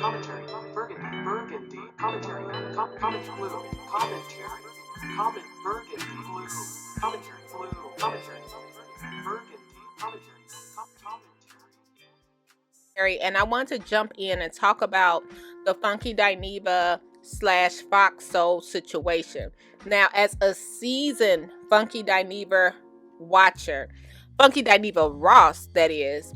commentary, Burgundy, commentary, comment blue, commentary, comment Burgundy blue, commentary, blue, commentary, Burgundy, commentary, commentary. And I want to jump in and talk about the Funky Dineva / Fox Soul situation. Now, as a seasoned Funky Dineva watcher, Funky Dineva Ross, that is,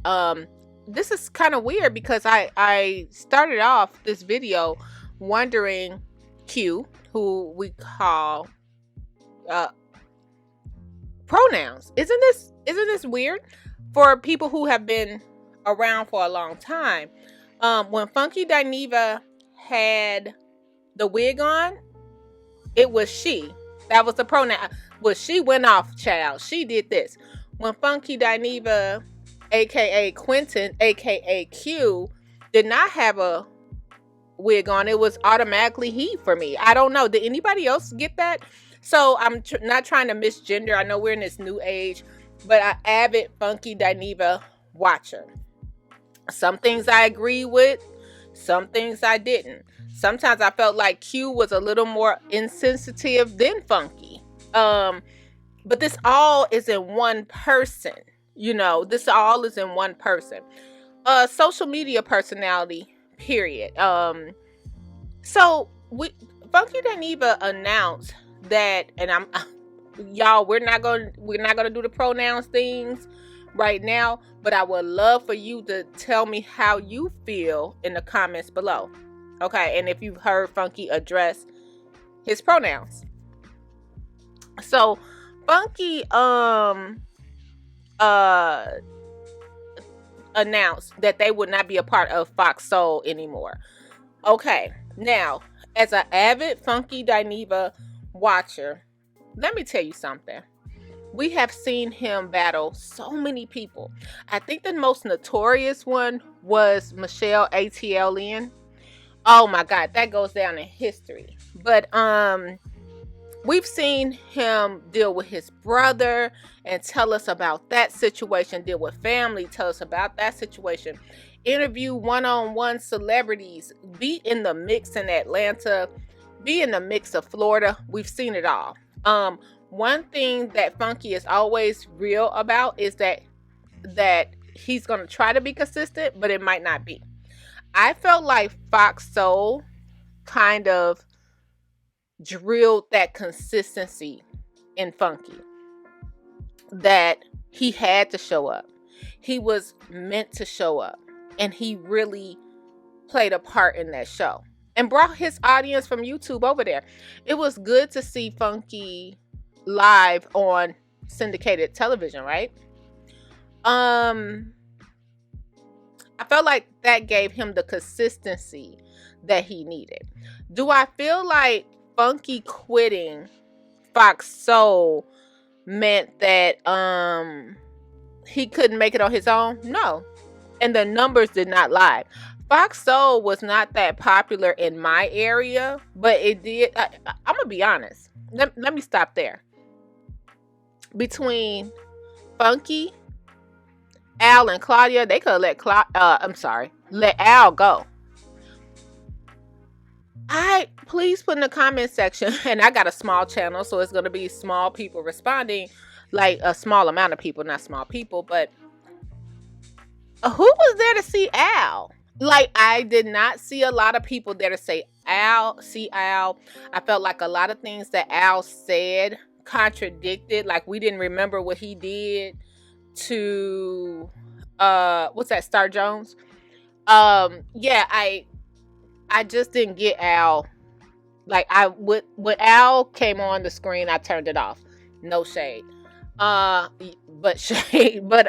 this is kind of weird because I started off this video wondering Q, who we call pronouns. Isn't this weird for people who have been around for a long time? When Funky Dineva had the wig on, it was she. That was the pronoun. Well, she went off, child. She did this. When Funky Dineva, aka Quentin, aka Q, did not have a wig on, it was automatically he for me. I don't know. Did anybody else get that? So I'm not trying to misgender. I know we're in this new age, but I avid Funky Dineva watcher. Some things I agree with, some things I didn't. Sometimes I felt like Q was a little more insensitive than Funky. But this all is in one person. This all is in one person. Social media personality, period. So Funky Dineva announced that, and y'all, we're not gonna do the pronouns things right now, but I would love for you to tell me how you feel in the comments below. Okay, and if you've heard Funky address his pronouns. So Funky announced that they would not be a part of Fox Soul anymore. Okay, now, as an avid Funky Dineva watcher, let me tell you something. We have seen him battle so many people. I think the most notorious one was Michelle ATLN. Oh my God, that goes down in history. But we've seen him deal with his brother and tell us about that situation, deal with family, tell us about that situation, interview one-on-one celebrities, be in the mix in Atlanta, be in the mix of Florida. We've seen it all. One thing that Funky is always real about is that he's going to try to be consistent, but it might not be. I felt like Fox Soul kind of drilled that consistency in Funky, that he had to show up. He was meant to show up, and he really played a part in that show and brought his audience from YouTube over there. It was good to see Funky live on syndicated television, right? I felt like that gave him the consistency that he needed. Do I feel like Funky quitting Fox Soul meant that he couldn't make it on his own? No. And the numbers did not lie. Fox Soul was not that popular in my area, but it did. I'm going to be honest. Let me stop there. Between Funky, Al, and Claudia, they could let Al go. Please put in the comment section, and I got a small channel, so it's going to be small people responding, like a small amount of people, not small people, but who was there to see Al? Like, I did not see a lot of people there to see Al. I felt like a lot of things that Al said contradicted. Like, we didn't remember what he did to what's that, Star Jones? I just didn't get Al. Like, when Al came on the screen, I turned it off. No shade. But shade. But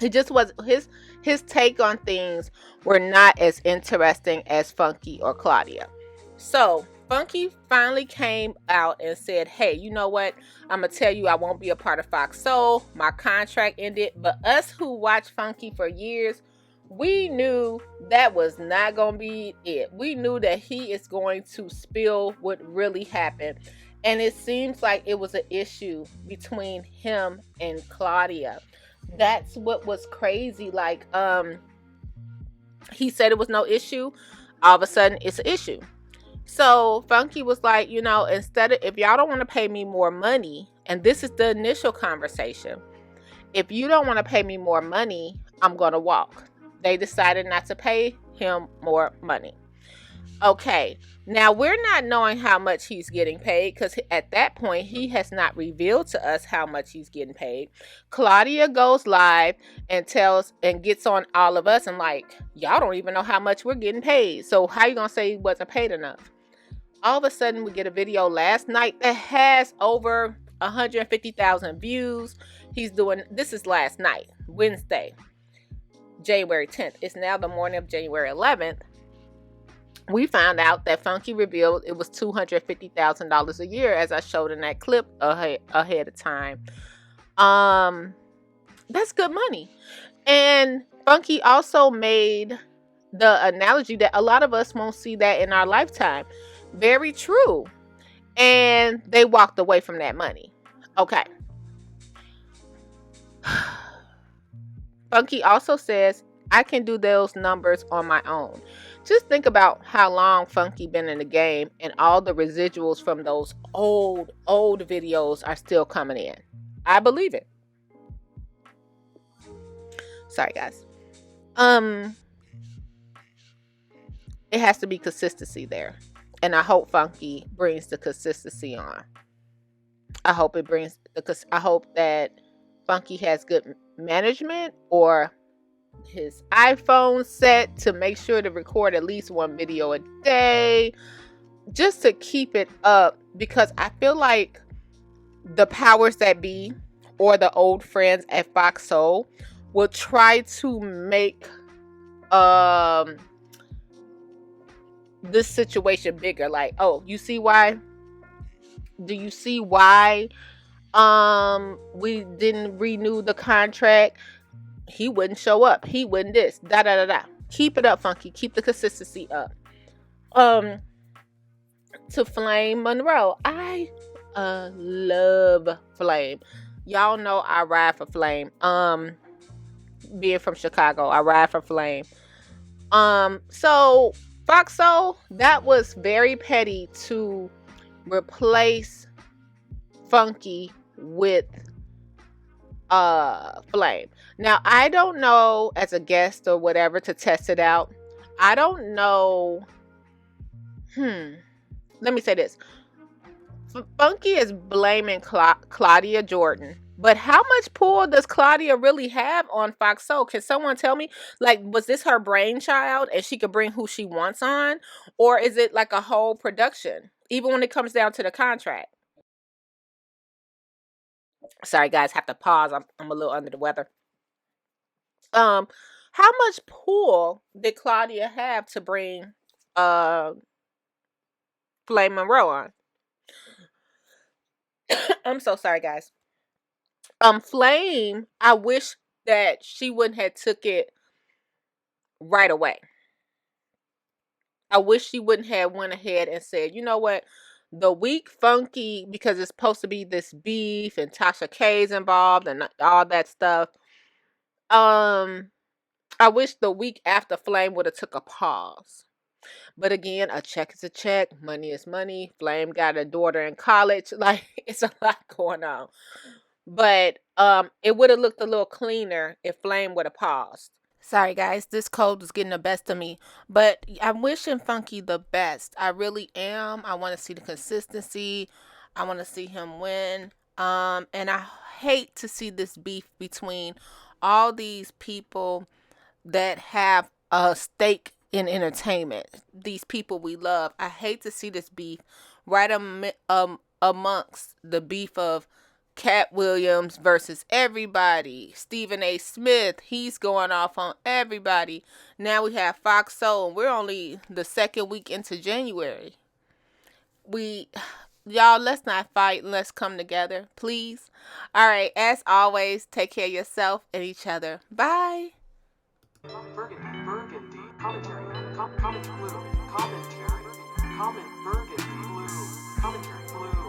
it just was, his take on things were not as interesting as Funky or Claudia. So Funky finally came out and said, hey, you know what? I'm going to tell you, I won't be a part of Fox Soul. My contract ended. But us who watched Funky for years, we knew that was not going to be it. We knew that he is going to spill what really happened. And it seems like it was an issue between him and Claudia. That's what was crazy. Like, He said it was no issue. All of a sudden, it's an issue. So Funky was like, instead of, if y'all don't want to pay me more money, and this is the initial conversation, if you don't want to pay me more money, I'm going to walk. They decided not to pay him more money. Okay, now we're not knowing how much he's getting paid because at that point, he has not revealed to us how much he's getting paid. Claudia goes live and gets on all of us and like, y'all don't even know how much we're getting paid. So how you going to say he wasn't paid enough? All of a sudden, we get a video last night that has over 150,000 views. This is last night, Wednesday, January 10th. It's now the morning of January 11th. We found out that Funky revealed it was $250,000 a year, as I showed in that clip ahead of time. That's good money. And Funky also made the analogy that a lot of us won't see that in our lifetime. Very true. And they walked away from that money. Okay. Funky also says, I can do those numbers on my own. Just think about how long Funky been in the game and all the residuals from those old videos are still coming in. I believe it. Sorry, guys. It has to be consistency there. And I hope Funky brings the consistency on. I hope that Funky has good management or his iPhone set to make sure to record at least one video a day just to keep it up, because I feel like the powers that be or the old friends at Fox Soul will try to make this situation bigger. Like, oh, you see why? Do you see why we didn't renew the contract? He wouldn't show up. He wouldn't this. Da da da da. Keep it up, Funky. Keep the consistency up. To Flame Monroe. I love Flame. Y'all know I ride for Flame. Being from Chicago, I ride for Flame. So Fox Soul, that was very petty to replace Funky with Flame. Now, I don't know, as a guest or whatever, to test it out. I don't know. Let me say this. Funky is blaming Claudia Jordan. But how much pull does Claudia really have on Fox Soul? Can someone tell me? Like, was this her brainchild and she could bring who she wants on? Or is it like a whole production? Even when it comes down to the contract. Sorry, guys, have to pause. I'm a little under the weather. How much pull did Claudia have to bring Flame Monroe on? I'm so sorry, guys. Flame, I wish that she wouldn't have took it right away. I wish she wouldn't have went ahead and said, you know what? The week Funky, because it's supposed to be this beef and Tasha K's involved and all that stuff. I wish the week after Flame would have took a pause. But again, a check is a check. Money is money. Flame got a daughter in college. Like, it's a lot going on. But it would have looked a little cleaner if Flame would have paused. Sorry, guys. This cold is getting the best of me. But I'm wishing Funky the best. I really am. I want to see the consistency. I want to see him win. And I hate to see this beef between all these people that have a stake in entertainment. These people we love. I hate to see this beef right amongst the beef of Cat Williams versus everybody. Stephen A. Smith, he's going off on everybody. Now we have Fox Soul. We're only the second week into January. Y'all, let's not fight. Let's come together, please. All right, as always, take care of yourself and each other. Bye. Burgundy, commentary, commentary, blue, commentary, comment, Burgundy, blue, commentary, blue.